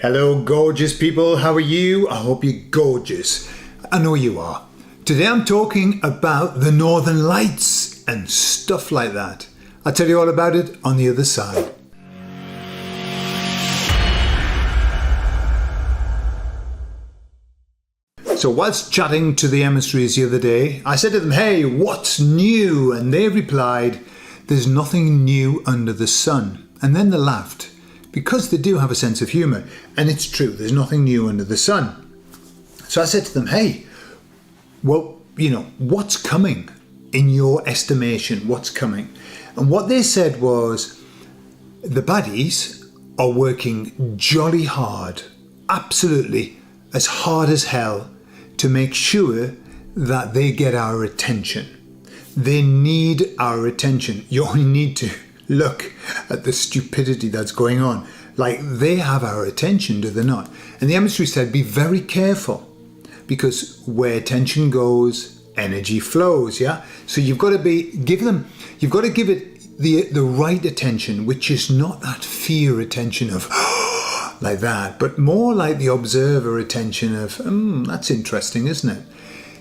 Hello, gorgeous people. How are you? I hope you're gorgeous. I know you are. Today I'm talking about the Northern Lights and stuff like that. I'll tell you all about it on the other side. So whilst chatting to the emissaries the other day, I said to them, hey, what's new? And they replied, there's nothing new under the sun. And then they laughed, because they do have a sense of humour. And it's true, there's nothing new under the sun. So I said to them, hey, well, what's coming? In your estimation, what's coming? And what they said was, the baddies are working jolly hard, absolutely as hard as hell, to make sure that they get our attention. They need our attention. You only need to look at the stupidity that's going on. Like, they have our attention, do they not? And the emissary said, be very careful, because where attention goes, energy flows, yeah? So you've got to give it the right attention, which is not that fear attention of like that, but more like the observer attention of, that's interesting, isn't it?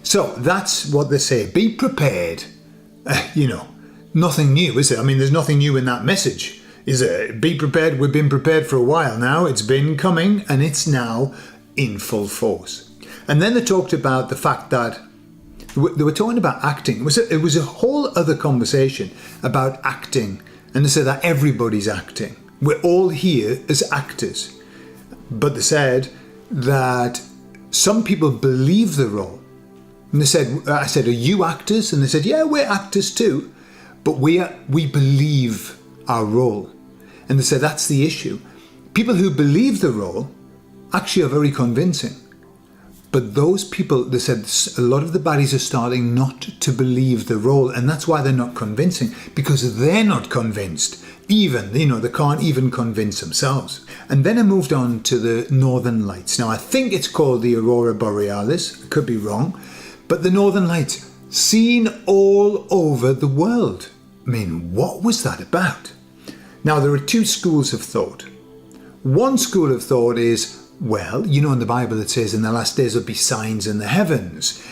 So that's what they say. Be prepared. Nothing new, is it? I mean, there's nothing new in that message, is it? Be prepared. We've been prepared for a while now. It's been coming and it's now in full force. And then they talked about the fact that they were talking about acting. It was a whole other conversation about acting. And they said that everybody's acting. We're all here as actors. But they said that some people believe the role. And I said, are you actors? And they said, yeah, we're actors too. But we believe our role. And they said, that's the issue. People who believe the role actually are very convincing. But those people, they said, a lot of the baddies are starting not to believe the role. And that's why they're not convincing, because they're not convinced. Even, they can't even convince themselves. And then I moved on to the Northern Lights. Now, I think it's called the Aurora Borealis. I could be wrong. But the Northern Lights, seen all over the world. I mean, what was that about? Now, there are two schools of thought. One school of thought is, well, in the Bible it says in the last days there'll be signs in the heavens.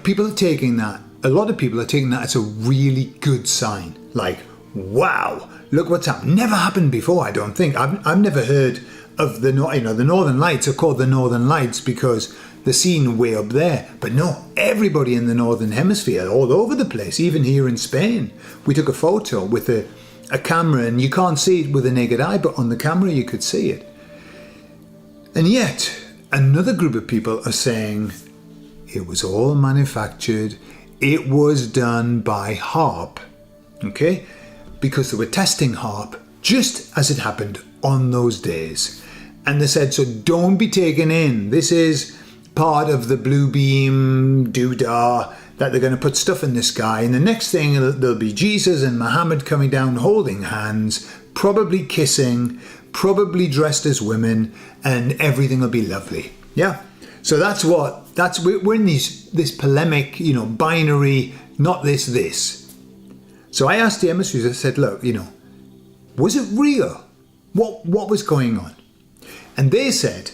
People are taking that, a lot of people are taking that as a really good sign. Like, wow, look what's happened. Never happened before, I don't think. I've never heard of the Northern Lights are called the Northern Lights because they're seen way up there. But no, everybody in the Northern Hemisphere, all over the place, even here in Spain. We took a photo with a camera and you can't see it with the naked eye, but on the camera you could see it. And yet, another group of people are saying it was all manufactured. It was done by HAARP, okay? Because they were testing HAARP just as it happened on those days. And they said, so don't be taken in. This is part of the blue beam doodah that they're going to put stuff in the sky. And the next thing, there'll be Jesus and Muhammad coming down holding hands, probably kissing, probably dressed as women, and everything will be lovely. Yeah. So we're in this polemic, binary, not this. So I asked the emissaries, I said, look, was it real? What was going on? And they said,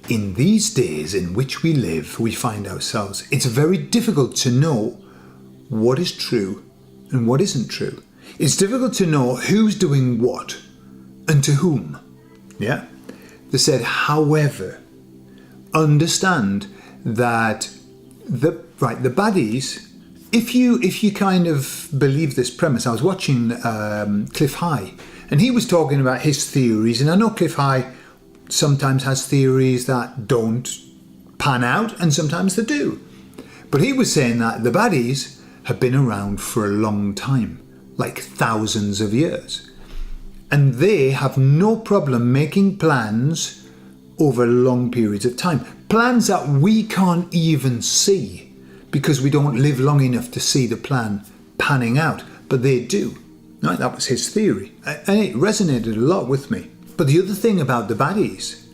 in these days in which we live, we find ourselves, it's very difficult to know what is true and what isn't true. It's difficult to know who's doing what and to whom. Yeah. They said, however, understand that the baddies, if you kind of believe this premise, I was watching Cliff High, and he was talking about his theories, and I know Cliff High sometimes has theories that don't pan out, and sometimes they do. But he was saying that the baddies have been around for a long time, like thousands of years. And they have no problem making plans over long periods of time. Plans that we can't even see because we don't live long enough to see the plan panning out. But they do. Right? That was his theory. And it resonated a lot with me. But the other thing about the baddies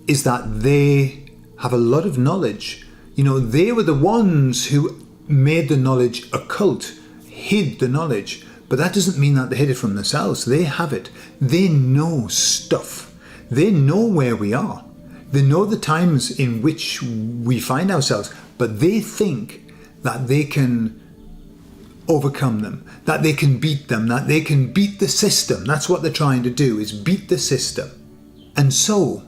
is that they have a lot of knowledge. They were the ones who made the knowledge occult, hid the knowledge. But that doesn't mean that they hid it from themselves. They have it. They know stuff. They know where we are. They know the times in which we find ourselves, but they think that they can overcome them, that they can beat them, that they can beat the system. That's what they're trying to do, is beat the system. And so,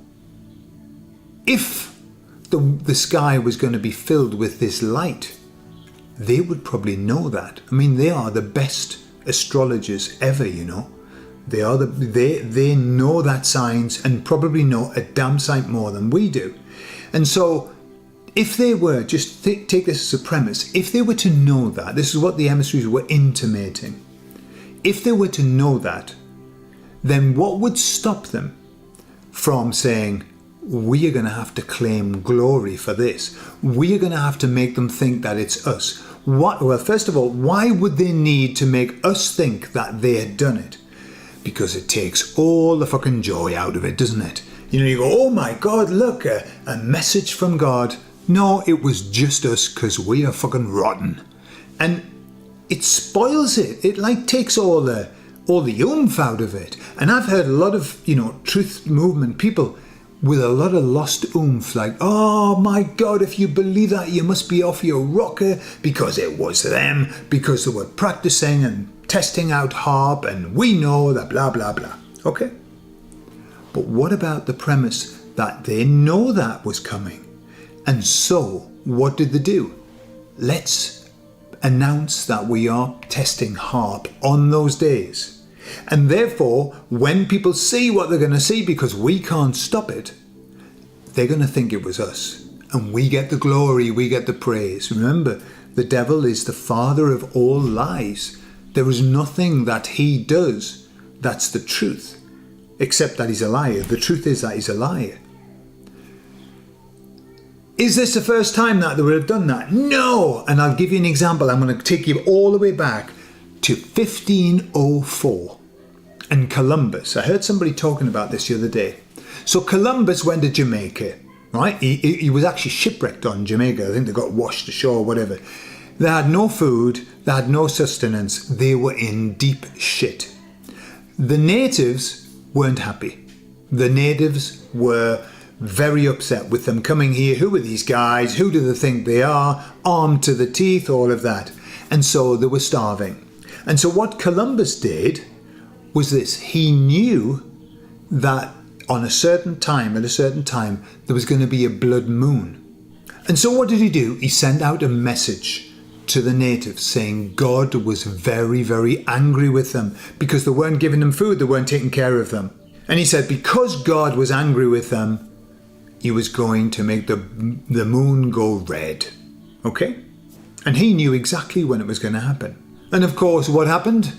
if the sky was going to be filled with this light, they would probably know that. I mean, they are the best astrologers ever, you know. They know that science, and probably know a damn sight more than we do. And so, if they were, just take this as a premise, if they were to know that, this is what the emissaries were intimating. If they were to know that, then what would stop them from saying, we are going to have to claim glory for this. We are going to have to make them think that it's us. Well, first of all, why would they need to make us think that they had done it? Because it takes all the fucking joy out of it, doesn't it? You know, you go, oh my God, look, a message from God. No, it was just us because we are fucking rotten. And it spoils it. It like takes all the oomph out of it. And I've heard a lot of, you know, truth movement people with a lot of lost oomph, like, oh my God, if you believe that, you must be off your rocker, because it was them, because they were practicing and testing out harp, and we know that blah, blah, blah. Okay? But what about the premise that they know that was coming? And so, what did they do? Let's announce that we are testing harp on those days. And therefore, when people see what they're going to see, because we can't stop it, they're going to think it was us. And we get the glory, we get the praise. Remember, the devil is the father of all lies. There is nothing that he does that's the truth, except that he's a liar. The truth is that he's a liar. Is this the first time that they would have done that? No! And I'll give you an example. I'm going to take you all the way back to 1504 and Columbus. I heard somebody talking about this the other day. So Columbus went to Jamaica, right? He was actually shipwrecked on Jamaica. I think they got washed ashore or whatever. They had no food, they had no sustenance, they were in deep shit. The natives weren't happy. The natives were very upset with them coming here. Who are these guys? Who do they think they are? Armed to the teeth, all of that. And so they were starving. And so what Columbus did was this. He knew that on a certain time, at a certain time, there was going to be a blood moon. And so what did he do? He sent out a message to the natives saying God was very, very angry with them because they weren't giving them food, they weren't taking care of them. And he said because God was angry with them, he was going to make the moon go red. Okay? And he knew exactly when it was going to happen. And of course, what happened?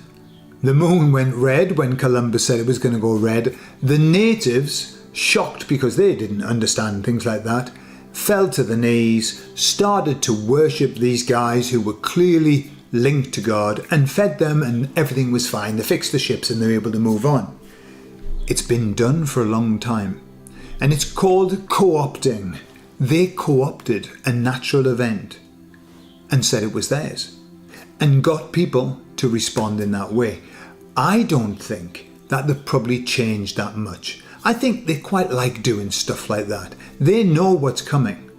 The moon went red when Columbus said it was going to go red. The natives, shocked because they didn't understand things like that, fell to the knees, started to worship these guys who were clearly linked to God, and fed them, and everything was fine. They fixed the ships and they were able to move on. It's been done for a long time. And it's called co-opting. They co-opted a natural event and said it was theirs, and got people to respond in that way. I don't think that they've probably changed that much. I think they quite like doing stuff like that. They know what's coming.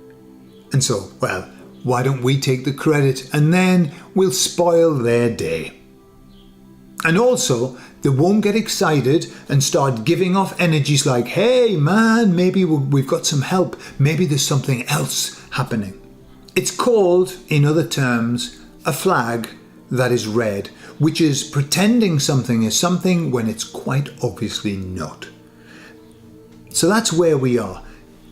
And so, well, why don't we take the credit and then we'll spoil their day. And also, they won't get excited and start giving off energies like, hey man, maybe we've got some help. Maybe there's something else happening. It's called, in other terms, a flag that is red, which is pretending something is something when it's quite obviously not. So that's where we are.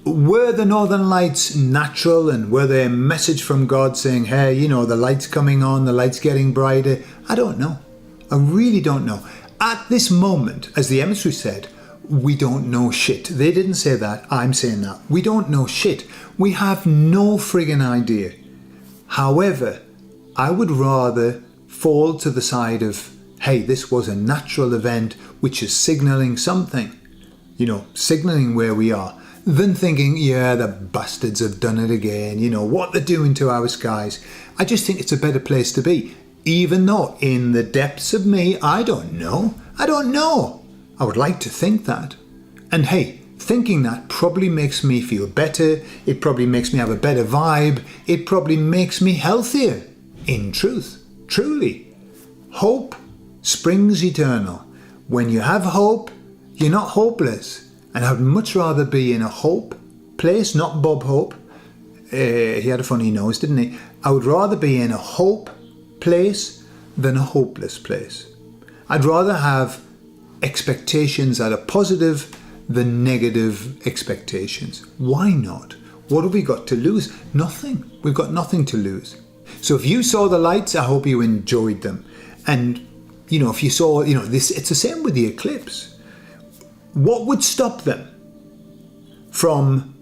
Were the Northern Lights natural, and were they a message from God saying, hey, you know, the light's coming on, the light's getting brighter? I don't know. I really don't know. At this moment, as the emissary said, we don't know shit. They didn't say that. I'm saying that. We don't know shit. We have no friggin' idea. However, I would rather fall to the side of, hey, this was a natural event which is signalling something, you know, signalling where we are, than thinking, yeah, the bastards have done it again, you know, what they're doing to our skies. I just think it's a better place to be, even though in the depths of me, I don't know. I would like to think that. And hey, thinking that probably makes me feel better. It probably makes me have a better vibe. It probably makes me healthier. In truth, truly. Hope springs eternal. When you have hope, you're not hopeless. And I'd much rather be in a hope place, not Bob Hope. He had a funny nose, didn't he? I would rather be in a hope place than a hopeless place. I'd rather have expectations that are positive than negative expectations. Why not? What have we got to lose? Nothing. We've got nothing to lose. So if you saw the lights, I hope you enjoyed them. And, if you saw, this, it's the same with the eclipse. What would stop them from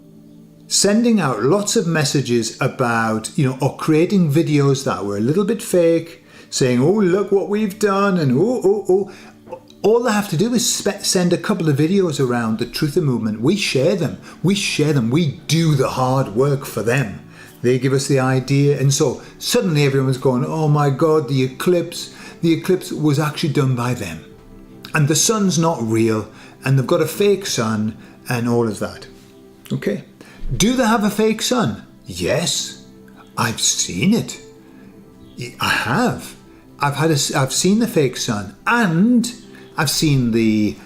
sending out lots of messages about, or creating videos that were a little bit fake, saying, oh, look what we've done, and oh. All they have to do is send a couple of videos around the Truther movement. We share them. We do the hard work for them. They give us the idea. And so suddenly everyone's going, oh my God, the eclipse was actually done by them. And the sun's not real. And they've got a fake sun and all of that. Okay. Do they have a fake sun? Yes. I've seen it. I have. I've seen the fake sun, and I've seen the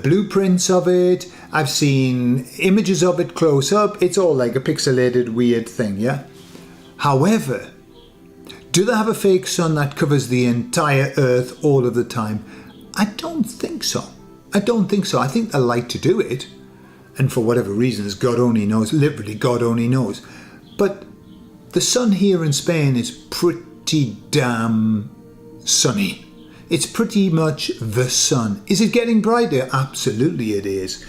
blueprints of it. I've seen images of it close up. It's all like a pixelated weird thing, yeah? However, do they have a fake sun that covers the entire Earth all of the time? I don't think so. I think they like to do it. And for whatever reasons, God only knows. Literally, God only knows. But the sun here in Spain is pretty damn sunny. It's pretty much the sun. Is it getting brighter? Absolutely it is.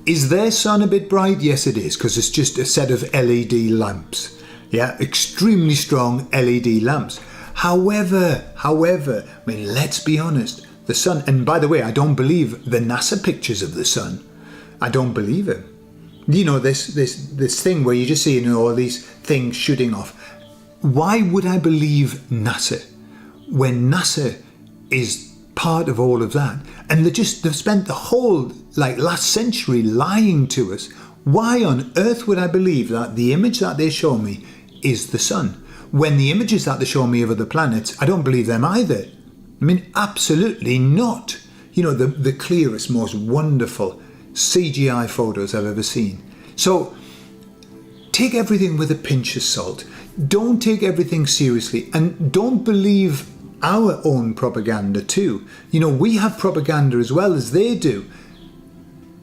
Is their sun a bit bright? Yes, it is, because it's just a set of LED lamps. Yeah, extremely strong LED lamps. However, let's be honest. The sun, and by the way, I don't believe the NASA pictures of the sun. I don't believe it. This thing where you just see all these things shooting off. Why would I believe NASA when NASA is part of all of that? And they've spent the whole last century lying to us. Why on earth would I believe that the image that they show me is the sun, when the images that they show me of other planets, I don't believe them either? I mean, absolutely not. The clearest, most wonderful CGI photos I've ever seen. So take everything with a pinch of salt. Don't take everything seriously, and don't believe our own propaganda too. We have propaganda as well as they do.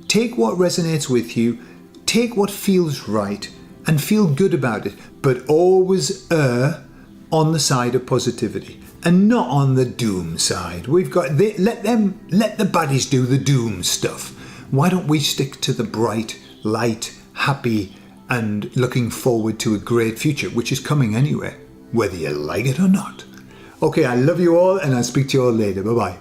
Take what resonates with you, take what feels right, and feel good about it, but always err on the side of positivity and not on the doom side. Let the baddies do the doom stuff. Why don't we stick to the bright, light, happy, and looking forward to a great future, which is coming anyway, whether you like it or not. Okay, I love you all, and I'll speak to you all later. Bye-bye.